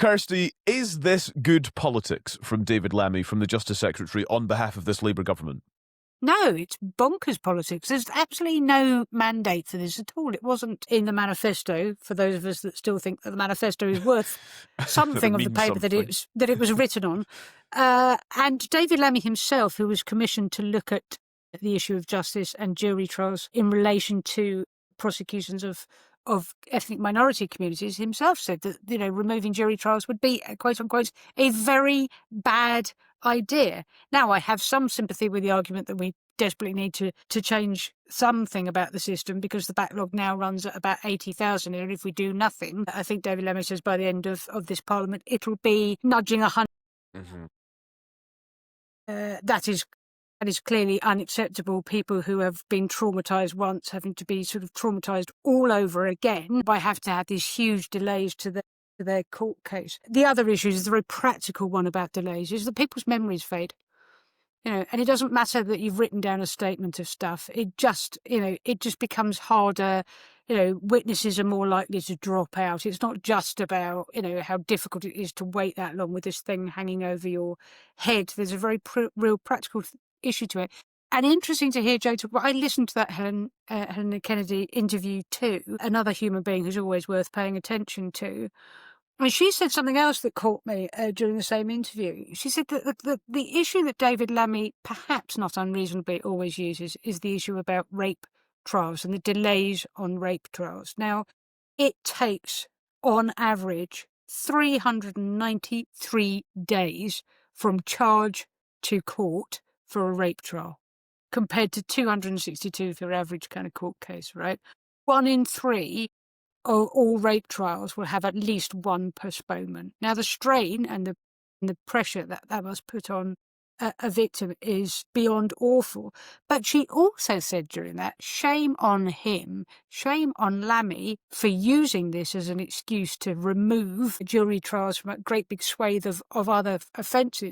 Kirsty, is this good politics from David Lammy, from the Justice Secretary, on behalf of this Labour government? No, it's bonkers politics. There's absolutely no mandate for this at all. It wasn't in the manifesto, for those of us that still think that the manifesto is worth something of the paper that it was written on. And David Lammy himself, who was commissioned to look at the issue of justice and jury trials in relation to prosecutions of ethnic minority communities, himself said that, removing jury trials would be, quote unquote, a very bad idea. Now, I have some sympathy with the argument that we desperately need to change something about the system, because the backlog now runs at about 80,000, and if we do nothing, I think David Lammy says by the end of this Parliament, it'll be nudging 100. Mm-hmm. That is clearly unacceptable. People who have been traumatised once having to be sort of traumatised all over again by having to have these huge delays to their court case. The other issue is the very practical one about delays, is that people's memories fade. And it doesn't matter that you've written down a statement of stuff. It just becomes harder. Witnesses are more likely to drop out. It's not just about, how difficult it is to wait that long with this thing hanging over your head. There's a very real practical issue to it. And interesting to hear Jo talk about. I listened to that Helen Kennedy interview too, another human being who's always worth paying attention to. I mean, she said something else that caught me during the same interview. She said that the issue that David Lammy, perhaps not unreasonably, always uses is the issue about rape trials and the delays on rape trials. Now, it takes, on average, 393 days from charge to court for a rape trial, compared to 262 for your average kind of court case, right? 1 in 3 all rape trials will have at least one postponement. Now, the strain and the pressure that must put on a victim is beyond awful. But she also said during that, shame on him, shame on Lammy for using this as an excuse to remove jury trials from a great big swathe of other offences.